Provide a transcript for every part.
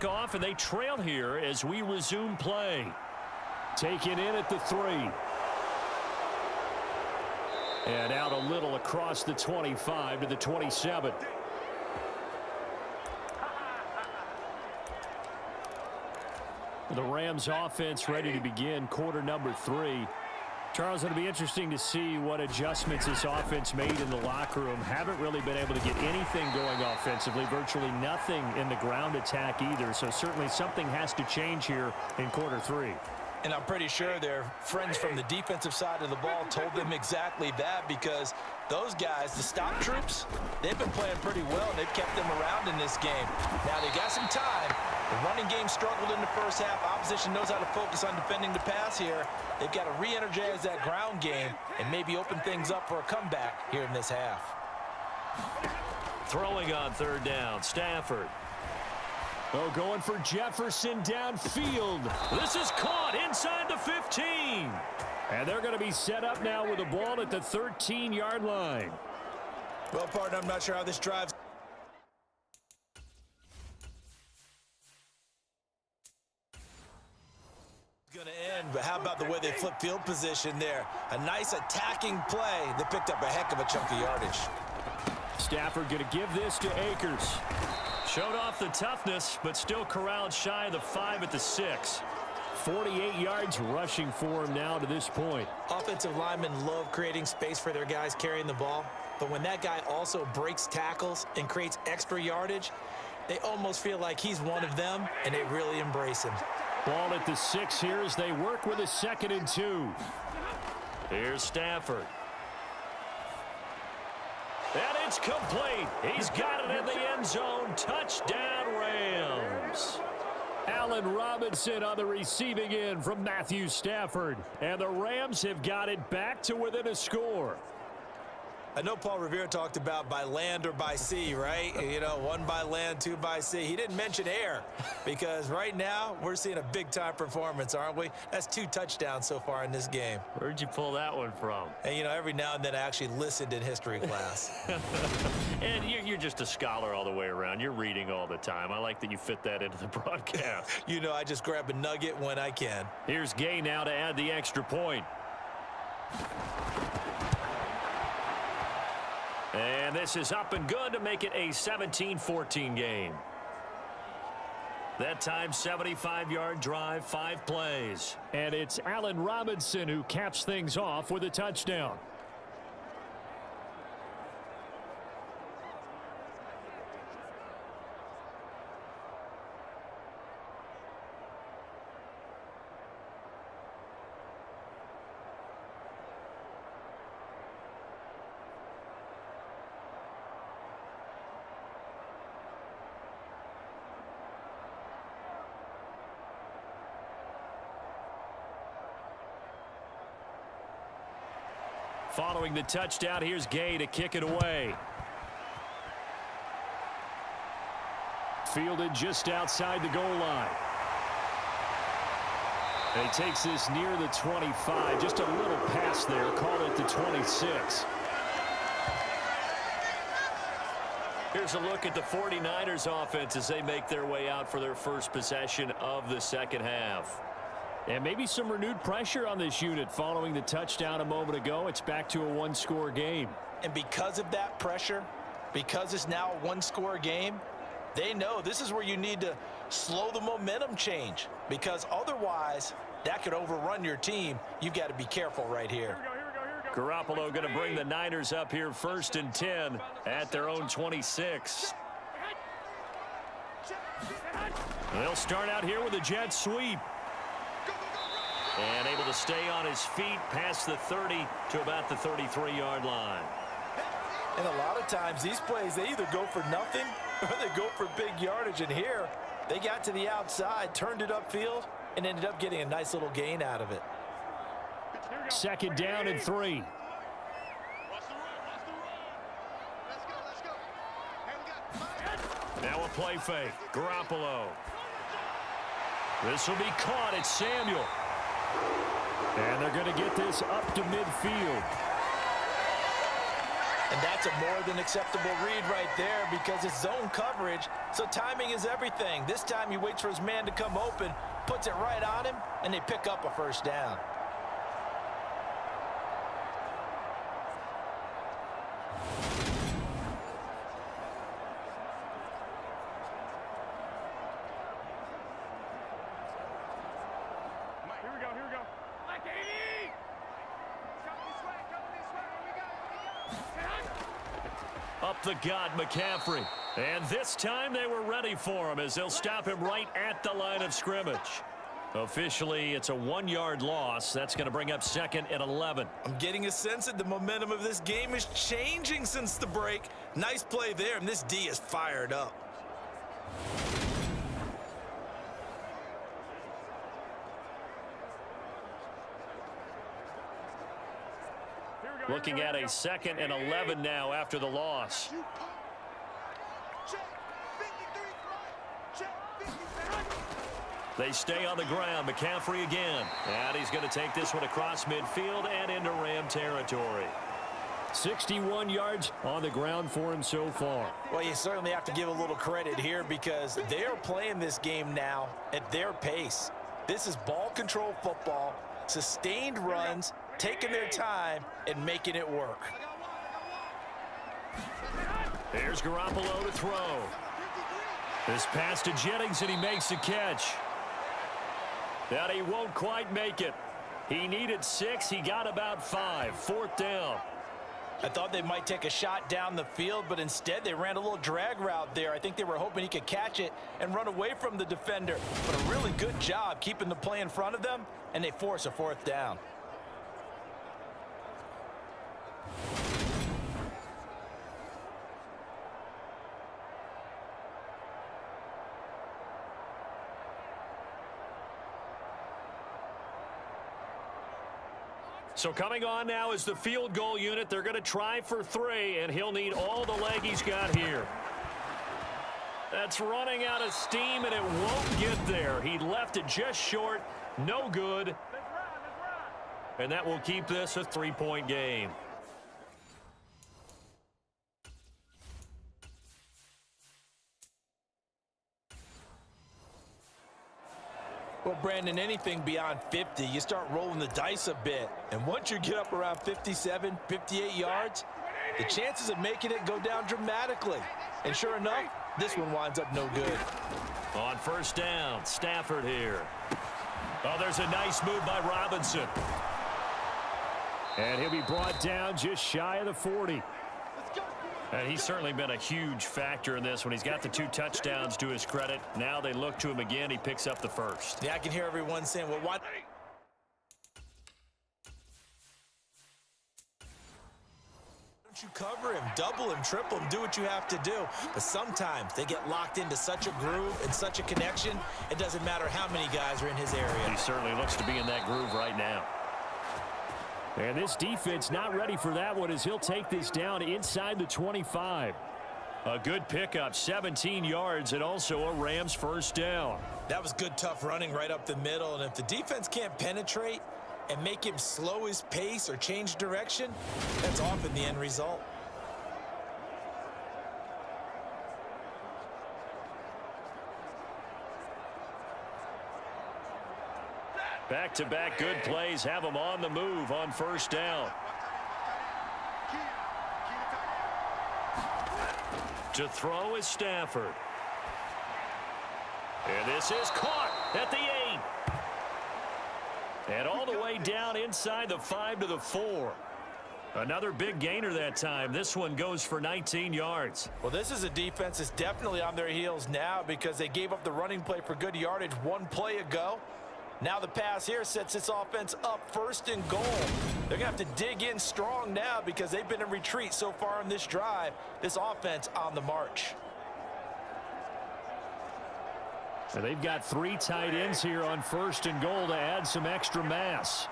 kickoff, and they trail here as we resume play. Taken in at the 3. And out a little across the 25 to the 27. The Rams offense ready to begin quarter number 3. Charles, it'll be interesting to see what adjustments this offense made in the locker room. Haven't really been able to get anything going offensively, virtually nothing in the ground attack either. So certainly something has to change here in quarter 3. And I'm pretty sure their friends from the defensive side of the ball told them exactly that, because those guys, the stop troops, they've been playing pretty well, and they've kept them around in this game. Now, they got some time. The running game struggled in the first half. Opposition knows how to focus on defending the pass here. They've got to re-energize that ground game and maybe open things up for a comeback here in this half. Throwing on third down, Stafford. Oh, going for Jefferson downfield. This is caught inside the 15. And they're going to be set up now with the ball at the 13-yard line. Well, partner, I'm not sure how this drive's going to end, but how about the way they flip field position there? A nice attacking play that picked up a heck of a chunk of yardage. Stafford going to give this to Akers. Showed off the toughness, but still corralled shy of the 5 at the 6. 48 yards rushing for him now to this point. Offensive linemen love creating space for their guys carrying the ball, but when that guy also breaks tackles and creates extra yardage, they almost feel like he's one of them, and they really embrace him. Ball at the 6 here as they work with a 2nd and 2. Here's Stafford. And it's complete. He's got it in the end zone. Touchdown, Rams. Allen Robinson on the receiving end from Matthew Stafford. And the Rams have got it back to within a score. I know Paul Revere talked about by land or by sea, right? You know, 1 by land, 2 by sea. He didn't mention air, because right now we're seeing a big-time performance, aren't we? That's 2 touchdowns so far in this game. Where'd you pull that one from? And, you know, every now and then I actually listened in history class. And you're just a scholar all the way around. You're reading all the time. I like that you fit that into the broadcast. You know, I just grab a nugget when I can. Here's Gay now to add the extra point. And this is up and good to make it a 17-14 game. That time, 75-yard drive, 5 plays. And it's Allen Robinson who caps things off with a touchdown. Following the touchdown, here's Gay to kick it away. Fielded just outside the goal line. And he takes this near the 25. Just a little pass there. Call it the 26. Here's a look at the 49ers offense as they make their way out for their first possession of the second half. And maybe some renewed pressure on this unit following the touchdown a moment ago. It's back to a 1-score game. And because of that pressure, because it's now a 1-score game, they know this is where you need to slow the momentum change, because otherwise that could overrun your team. You've got to be careful right here. Garoppolo going to bring the Niners up here 1st and 10 at their own 26. They'll start out here with a jet sweep. And able to stay on his feet past the 30 to about the 33-yard line. And a lot of times these plays, they either go for nothing or they go for big yardage. And here, they got to the outside, turned it upfield, and ended up getting a nice little gain out of it. 2nd down and 3. Now a play fake. Garoppolo. This will be caught at Samuel. And they're going to get this up to midfield. And that's a more than acceptable read right there because it's zone coverage, so timing is everything. This time he waits for his man to come open, puts it right on him, and they pick up a first down. Up the gut, McCaffrey. And this time they were ready for him as they'll stop him right at the line of scrimmage. Officially, it's a 1-yard loss. That's going to bring up 2nd and 11. I'm getting a sense that the momentum of this game is changing since the break. Nice play there, and this D is fired up. Looking at a 2nd and 11 now after the loss. They stay on the ground. McCaffrey again. And he's going to take this one across midfield and into Ram territory. 61 yards on the ground for him so far. Well, you certainly have to give a little credit here because they're playing this game now at their pace. This is ball control football, sustained runs, taking their time and making it work. There's Garoppolo to throw. This pass to Jennings, and he makes the catch. That he won't quite make it. He needed 6. He got about 5. 4th down. I thought they might take a shot down the field, but instead they ran a little drag route there. I think they were hoping he could catch it and run away from the defender. But a really good job keeping the play in front of them, and they force a 4th down. So coming on now is the field goal unit. They're going to try for 3, and he'll need all the leg he's got here. That's running out of steam, and it won't get there. He left it just short. No good. And that will keep this a 3-point game. Well, Brandon, anything beyond 50, you start rolling the dice a bit. And once you get up around 57, 58 yards, the chances of making it go down dramatically. And sure enough, this one winds up no good. On 1st down, Stafford here. Oh, there's a nice move by Robinson. And he'll be brought down just shy of the 40. And he's certainly been a huge factor in this when he's got the 2 touchdowns to his credit. Now they look to him again. He picks up the 1st. Yeah, I can hear everyone saying, well, why don't you cover him, double him, triple him, do what you have to do. But sometimes they get locked into such a groove and such a connection, it doesn't matter how many guys are in his area. He certainly looks to be in that groove right now. And this defense not ready for that one as he'll take this down inside the 25. A good pickup, 17 yards, and also a Rams 1st down. That was good, tough running right up the middle. And if the defense can't penetrate and make him slow his pace or change direction, that's often the end result. Back-to-back good plays have him on the move on 1st down. To throw is Stafford. And this is caught at the 8. And all the way down inside the 5 to the 4. Another big gainer that time. This one goes for 19 yards. Well, this is a defense that's definitely on their heels now because they gave up the running play for good yardage 1 play ago. Now the pass here sets this offense up 1st and goal. They're going to have to dig in strong now because they've been in retreat so far in this drive. This offense on the march. And they've got 3 tight ends here on 1st and goal to add some extra mass.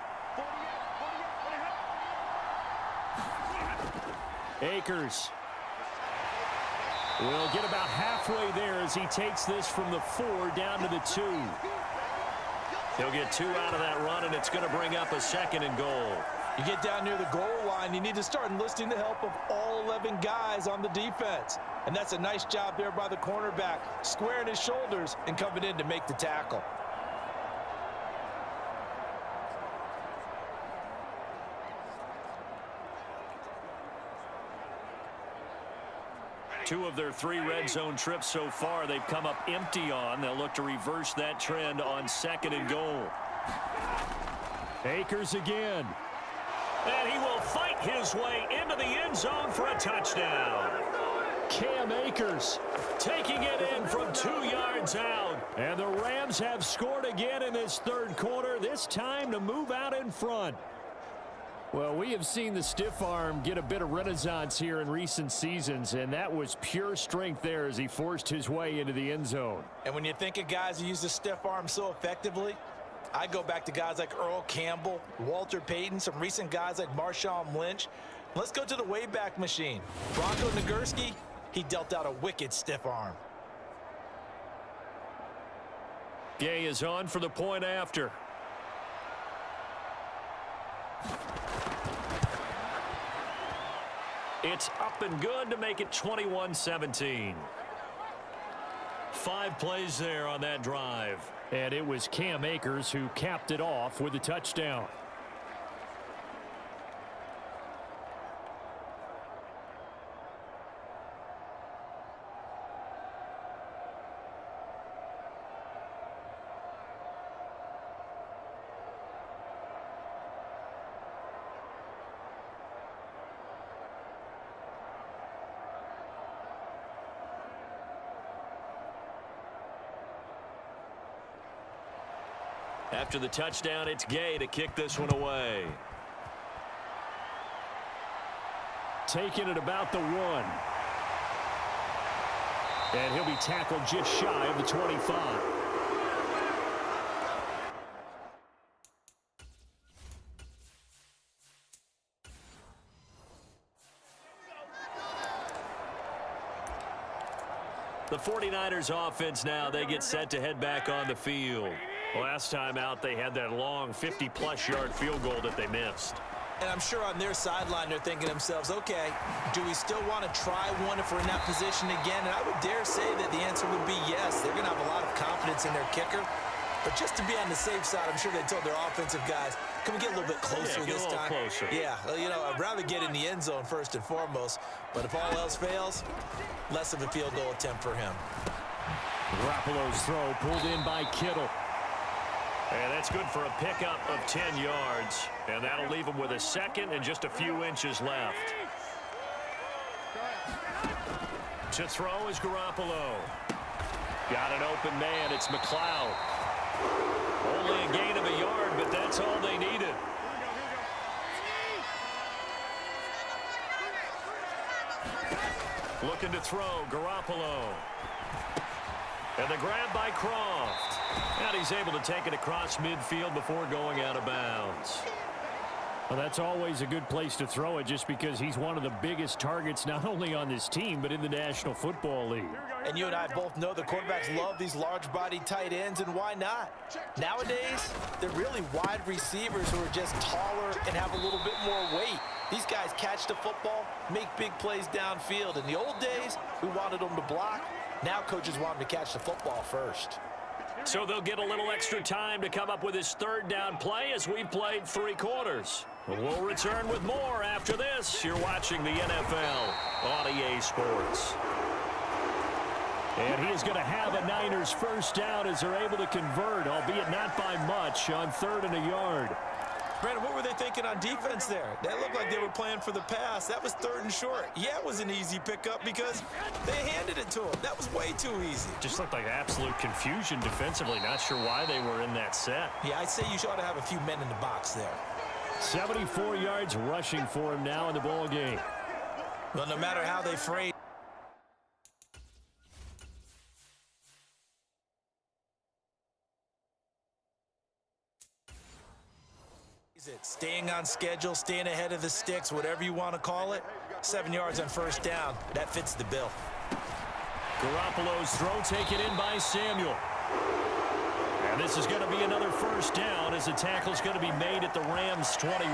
Akers will get about halfway there as he takes this from the 4 down to the 2. He'll get 2 out of that run, and it's going to bring up a 2nd and goal. You get down near the goal line, you need to start enlisting the help of all 11 guys on the defense. And that's a nice job there by the cornerback, squaring his shoulders and coming in to make the tackle. Two of their 3 red zone trips so far, they've come up empty on. They'll look to reverse that trend on 2nd and goal. Akers again. And he will fight his way into the end zone for a touchdown. Cam Akers taking it in from 2 yards out. And the Rams have scored again in this 3rd quarter, this time to move out in front. Well, we have seen the stiff arm get a bit of renaissance here in recent seasons, and that was pure strength there as he forced his way into the end zone. And when you think of guys who use the stiff arm so effectively, I go back to guys like Earl Campbell, Walter Payton, some recent guys like Marshawn Lynch. Let's go to the Wayback Machine. Bronco Nagurski, he dealt out a wicked stiff arm. Gay is on for the point after. It's up and good to make it 21-17. 5 plays there on that drive. And it was Cam Akers who capped it off with a touchdown. After the touchdown, it's Gay to kick this one away. Taking it about the 1. And he'll be tackled just shy of the 25. The 49ers offense now, they get set to head back on the field. Last time out, they had that long 50-plus yard field goal that they missed. And I'm sure on their sideline, they're thinking to themselves, okay, do we still want to try one if we're in that position again? And I would dare say that the answer would be yes. They're going to have a lot of confidence in their kicker. But just to be on the safe side, I'm sure they told their offensive guys, can we get a little bit closer this time? Closer. Yeah, well, you know, I'd rather get in the end zone first and foremost. But if all else fails, less of a field goal attempt for him. Garoppolo's throw pulled in by Kittle. And that's good for a pickup of 10 yards. And that'll leave him with a 2nd and just a few inches left. To throw is Garoppolo. Got an open man. It's McLeod. Only a gain of a yard, but that's all they needed. Looking to throw, Garoppolo. And the grab by Croft. And he's able to take it across midfield before going out of bounds. Well, that's always a good place to throw it just because he's one of the biggest targets not only on this team but in the National Football League. And you and I both know the quarterbacks love these large-bodied tight ends, and why not? Nowadays, they're really wide receivers who are just taller and have a little bit more weight. These guys catch the football, make big plays downfield. In the old days, we wanted them to block. Now coaches want them to catch the football first. So they'll get a little extra time to come up with his 3rd down play as we've played 3 quarters. We'll return with more after this. You're watching the NFL on EA Sports. And he is going to have a Niners first down as they're able to convert, albeit not by much, on 3rd and a yard. Brandon, what were they thinking on defense there? That looked like they were playing for the pass. That was 3rd and short. Yeah, it was an easy pickup because they handed it to him. That was way too easy. Just looked like absolute confusion defensively. Not sure why they were in that set. Yeah, I'd say you ought to have a few men in the box there. 74 yards rushing for him now in the ball game. Well, no matter how they phrase it, staying on schedule, staying ahead of the sticks, whatever you want to call it, 7 yards on first down, that fits the bill. Garoppolo's throw taken in by Samuel. And this is going to be another first down as the tackle's going to be made at the Rams' 21.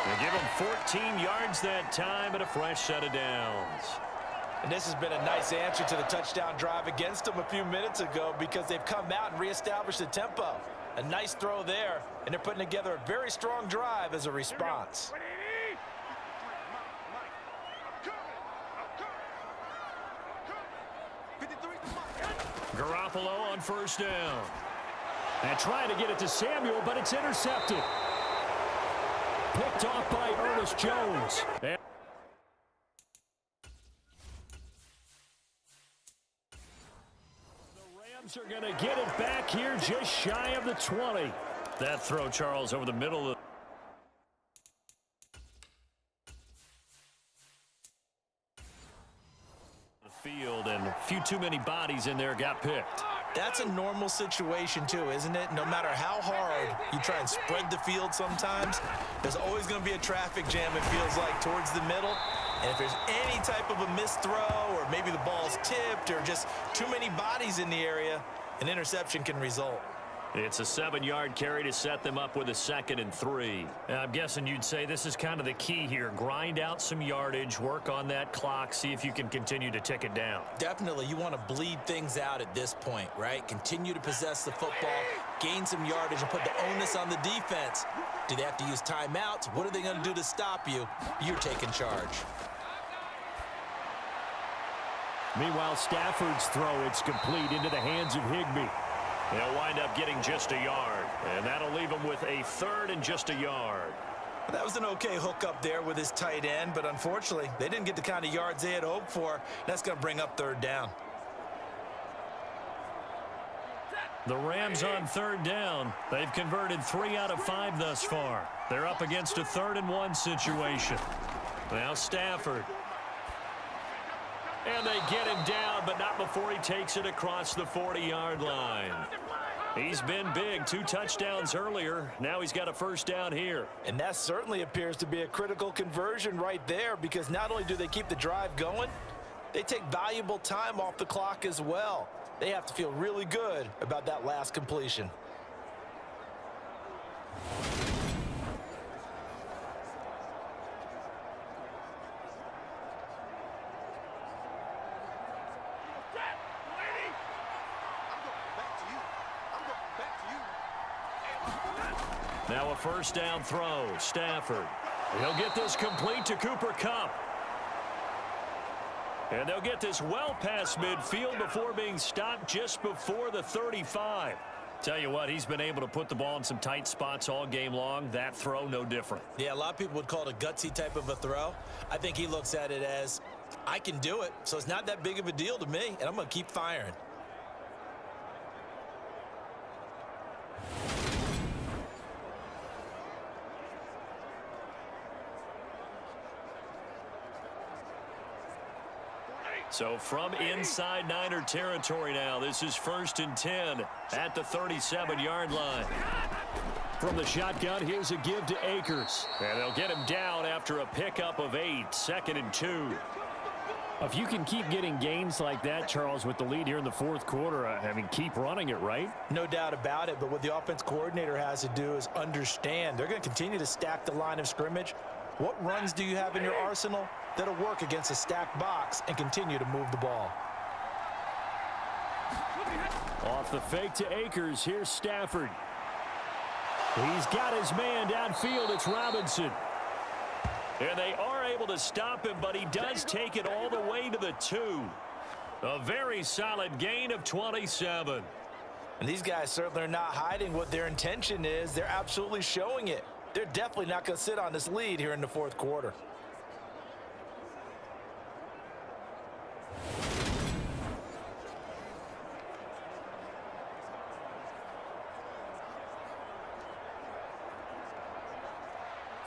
They give him 14 yards that time and a fresh set of downs. And this has been a nice answer to the touchdown drive against them a few minutes ago because they've come out and reestablished the tempo. A nice throw there, and they're putting together a very strong drive as a response. Garoppolo on first down. And trying to get it to Samuel, but it's intercepted. Picked off by Ernest Jones. And the Rams are going to get it back here just shy of the 20. That throw, Charles, over the middle of the field, and a few too many bodies in there got picked. That's a normal situation too, isn't it? No matter how hard you try and spread the field sometimes, there's always going to be a traffic jam, it feels like, towards the middle. And if there's any type of a missed throw or maybe the ball's tipped or just too many bodies in the area, an interception can result. It's a 7-yard carry to set them up with a 2nd and 3. I'm guessing you'd say this is kind of the key here. Grind out some yardage, work on that clock, see if you can continue to tick it down. Definitely, you want to bleed things out at this point, right? Continue to possess the football, gain some yardage, and put the onus on the defense. Do they have to use timeouts? What are they going to do to stop you? You're taking charge. Meanwhile, Stafford's throw, it's complete into the hands of Higbee. They'll wind up getting just a yard, and that'll leave them with a 3rd and just a yard. That was an okay hook up there with his tight end, but unfortunately, they didn't get the kind of yards they had hoped for. That's going to bring up 3rd down. The Rams on 3rd down. They've converted 3 out of 5 thus far. They're up against a 3rd and 1 situation. Now Stafford. And they get him down, but not before he takes it across the 40-yard line. He's been big. 2 touchdowns earlier. Now he's got a 1st down here. And that certainly appears to be a critical conversion right there, because not only do they keep the drive going, they take valuable time off the clock as well. They have to feel really good about that last completion. Now a 1st down throw. Stafford. He'll get this complete to Cooper Kupp. And they'll get this well past midfield before being stopped just before the 35. Tell you what, he's been able to put the ball in some tight spots all game long. That throw, no different. Yeah, a lot of people would call it a gutsy type of a throw. I think he looks at it as, I can do it, so it's not that big of a deal to me, and I'm going to keep firing. So from inside Niner territory now, this is 1st and 10 at the 37-yard line. From the shotgun, here's a give to Akers. And they'll get him down after a pickup of 8, 2nd and 2. If you can keep getting gains like that, Charles, with the lead here in the 4th quarter, I mean, keep running it, right? No doubt about it, but what the offense coordinator has to do is understand they're going to continue to stack the line of scrimmage. What runs do you have in your arsenal that'll work against a stacked box and continue to move the ball? Off the fake to Akers, here's Stafford. He's got his man downfield. It's Robinson. And they are able to stop him, but he does take it all the way to the 2. A very solid gain of 27. And these guys certainly are not hiding what their intention is. They're absolutely showing it. They're definitely not going to sit on this lead here in the 4th quarter.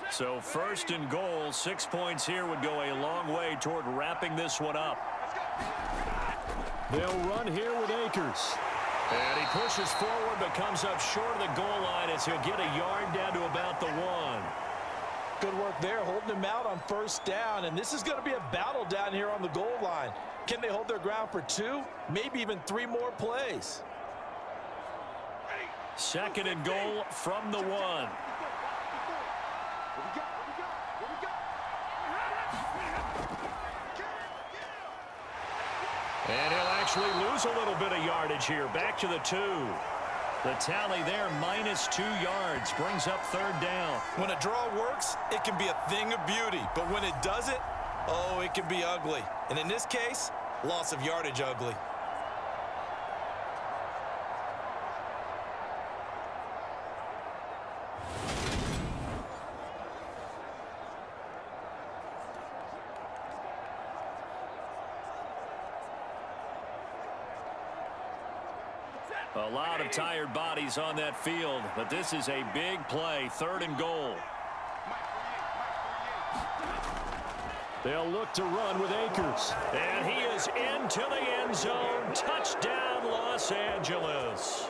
So 1st and goal, 6 points here would go a long way toward wrapping this one up. They'll run here with Akers. And he pushes forward but comes up short of the goal line as he'll get a yard down to about the 1. Good work there, holding him out on 1st down. And this is going to be a battle down here on the goal line. Can they hold their ground for 2, maybe even 3 more plays? 2nd and goal from the 1. And he'll actually lose a little bit of yardage here. Back to the 2. The tally there, -2 yards, brings up 3rd down. When a draw works, it can be a thing of beauty. But when it doesn't, oh, it can be ugly. And in this case, loss of yardage ugly. A lot of tired bodies on that field, but this is a big play, 3rd and goal. They'll look to run with Akers. And he is into the end zone. Touchdown, Los Angeles.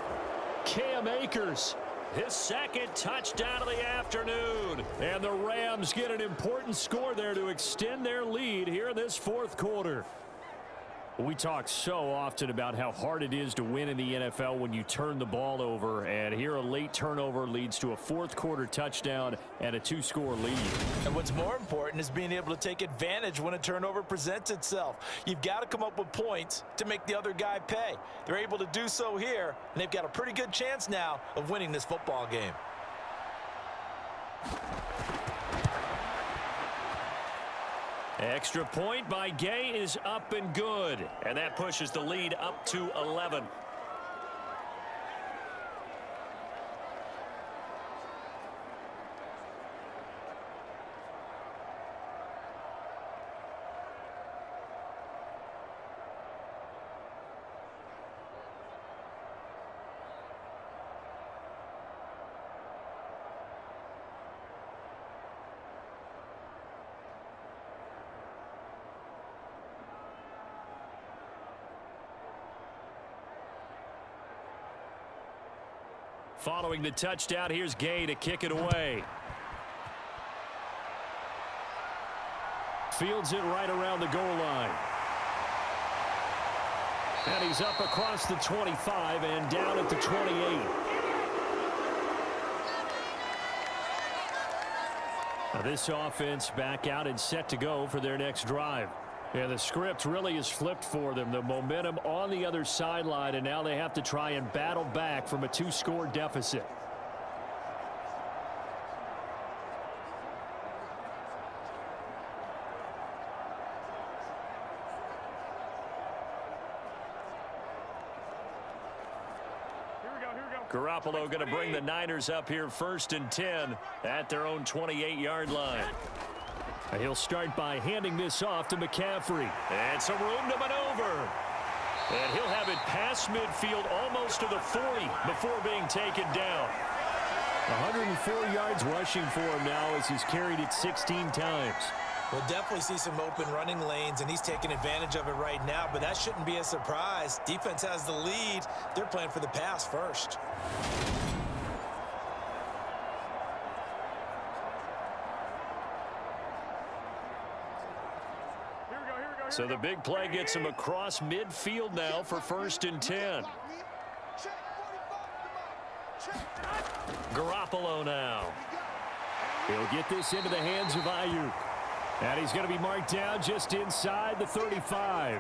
Cam Akers, his 2nd touchdown of the afternoon. And the Rams get an important score there to extend their lead here in this 4th quarter. We talk so often about how hard it is to win in the NFL when you turn the ball over, and here a late turnover leads to a 4th quarter touchdown and a 2-score lead. And what's more important is being able to take advantage when a turnover presents itself. You've got to come up with points to make the other guy pay. They're able to do so here, and they've got a pretty good chance now of winning this football game. Extra point by Gay is up and good. And that pushes the lead up to 11. Following the touchdown, here's Gay to kick it away. Fields it right around the goal line. And he's up across the 25 and down at the 28. Now this offense back out and set to go for their next drive. And the script really is flipped for them. The momentum on the other sideline, and now they have to try and battle back from a 2-score deficit. Garoppolo going to bring the Niners up here 1st and 10 at their own 28-yard line. He'll start by handing this off to McCaffrey. And some room to maneuver. And he'll have it past midfield almost to the 40 before being taken down. 104 yards rushing for him now as he's carried it 16 times. We'll definitely see some open running lanes, and he's taking advantage of it right now, but that shouldn't be a surprise. Defense has the lead. They're playing for the pass first. So the big play gets him across midfield now for 1st and 10. Garoppolo now. He'll get this into the hands of Ayuk. And he's going to be marked down just inside the 35.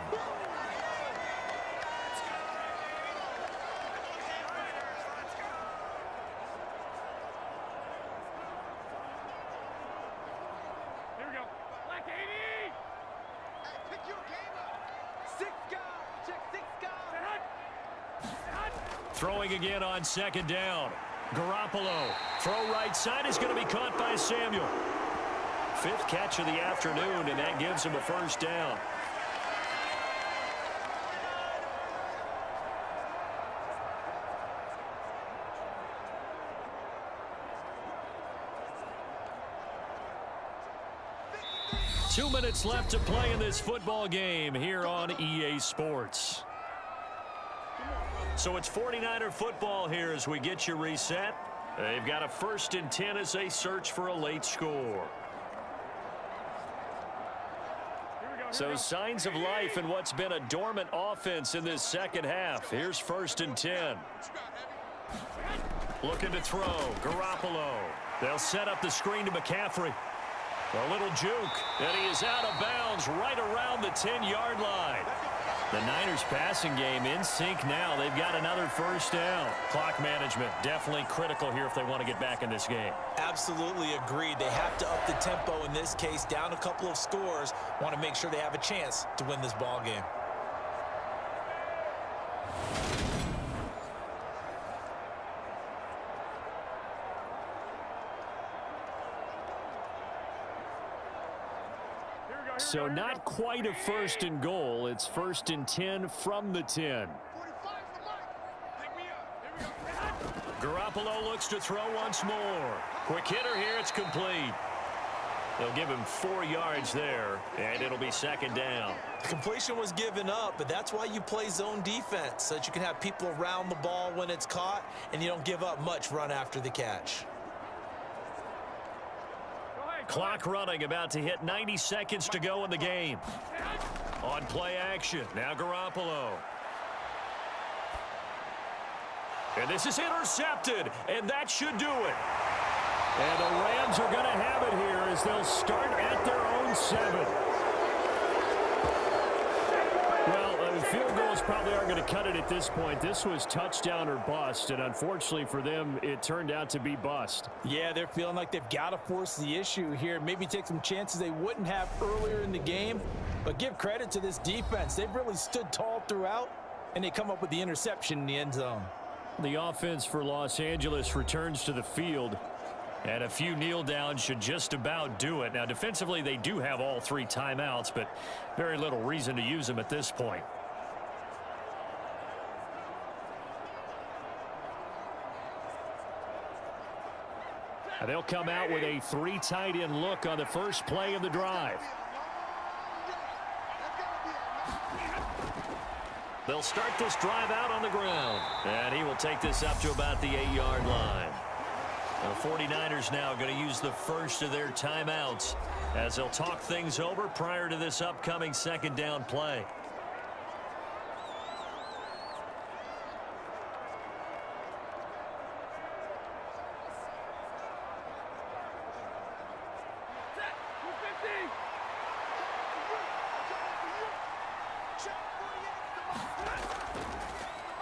Throwing again on 2nd down. Garoppolo. Throw right side is going to be caught by Samuel. 5th catch of the afternoon, and that gives him a 1st down. Two minutes left to play in this football game here on EA Sports. So it's 49er football here as we get you reset. They've got a 1st and 10 as they search for a late score. So signs of life in what's been a dormant offense in this 2nd half. Here's 1st and 10. Looking to throw. Garoppolo. They'll set up the screen to McCaffrey. A little juke, and he is out of bounds right around the 10-yard line. The Niners passing game in sync now. They've got another first down. Clock management definitely critical here if they want to get back in this game. Absolutely agreed. They have to up the tempo in this case, down a couple of scores. Want to make sure they have a chance to win this ball game. So not quite a first and goal. It's first and 10 from the 10. Garoppolo looks to throw once more. Quick hitter here. It's complete. They'll give him 4 yards there, and it'll be second down. The completion was given up, but that's why you play zone defense, so that you can have people around the ball when it's caught, and you don't give up much run after the catch. Clock running, about to hit 90 seconds to go in the game. On play action, now Garoppolo. And this is intercepted, and that should do it. And the Rams are going to have it here as they'll start at their own 7. Well, the field goals probably aren't going to cut it at this point. This was touchdown or bust, and unfortunately for them, it turned out to be bust. Yeah, they're feeling like they've got to force the issue here. Maybe take some chances they wouldn't have earlier in the game. But give credit to this defense. They've really stood tall throughout, and they come up with the interception in the end zone. The offense for Los Angeles returns to the field. And a few kneel downs should just about do it. Now, defensively, they do have all 3 timeouts, but very little reason to use them at this point. And they'll come out with a 3 tight end look on the first play of the drive. They'll start this drive out on the ground. And he will take this up to about the 8-yard line. The 49ers now going to use the first of their timeouts as they'll talk things over prior to this upcoming second down play.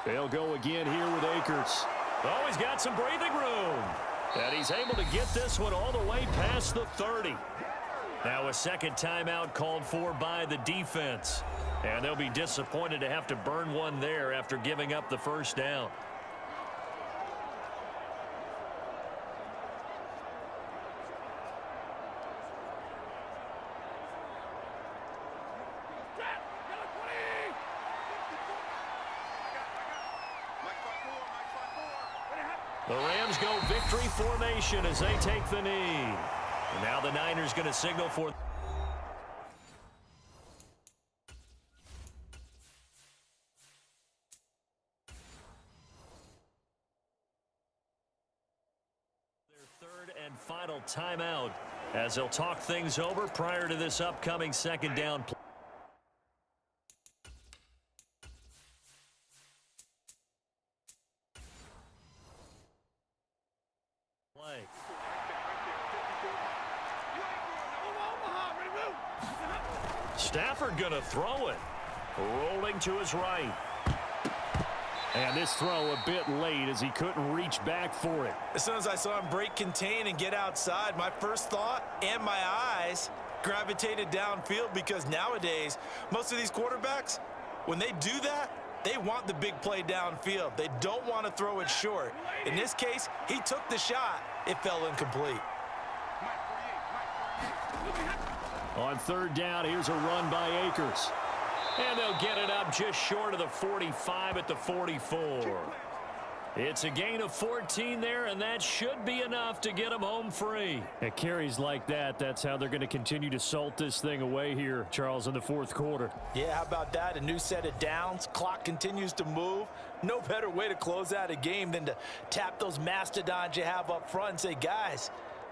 They'll go again here with Akers. Oh, he's got some breathing room. And he's able to get this one all the way past the 30. Now a second timeout called for by the defense. And they'll be disappointed to have to burn one there after giving up the first down. The Rams go victory formation as they take the knee. And now the Niners going to signal for their third and final timeout as they'll talk things over prior to this upcoming second down play. Stafford going to throw it. Rolling to his right. And this throw a bit late as he couldn't reach back for it. As soon as I saw him break contain and get outside, my first thought and my eyes gravitated downfield, because nowadays, most of these quarterbacks, when they do that, they want the big play downfield. They don't want to throw it short. In this case, he took the shot. It fell incomplete. On third down, here's a run by Akers. And they'll get it up just short of the 45 at the 44. It's a gain of 14 there, and that should be enough to get them home free. At carries like that, that's how they're going to continue to salt this thing away here, Charles, in the fourth quarter. Yeah, how about that? A new set of downs. Clock continues to move. No better way to close out a game than to tap those mastodons you have up front and say, guys,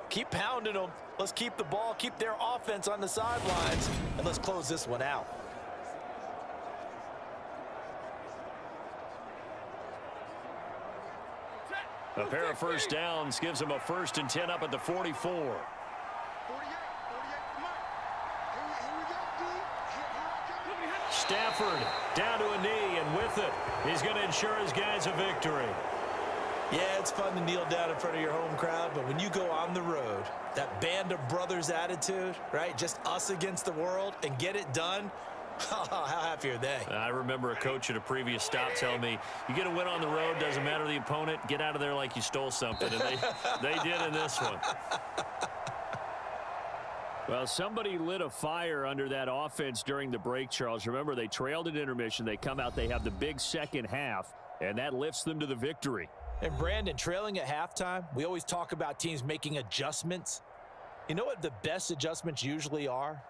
keep pounding them. Let's keep the ball, keep their offense on the sidelines, and let's close this one out. A pair of first downs gives them a 1st and 10 up at the 44. Stafford down to a knee, and with it, he's going to ensure his guys a victory. Yeah, it's fun to kneel down in front of your home crowd, but when you go on the road, that band of brothers attitude, right? Just us against the world and get it done. How happy are they? I remember a coach at a previous stop telling me, you get a win on the road, doesn't matter the opponent, get out of there like you stole something. And they did in this one. Well, somebody lit a fire under that offense during the break, Charles. Remember, they trailed at intermission. They come out, they have the big second half, and that lifts them to the victory. And Brandon, trailing at halftime, we always talk about teams making adjustments. You know what the best adjustments usually are?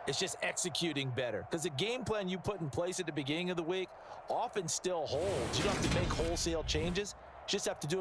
It's just executing better. Because the game plan you put in place at the beginning of the week often still holds. You don't have to make wholesale changes. You just have to do it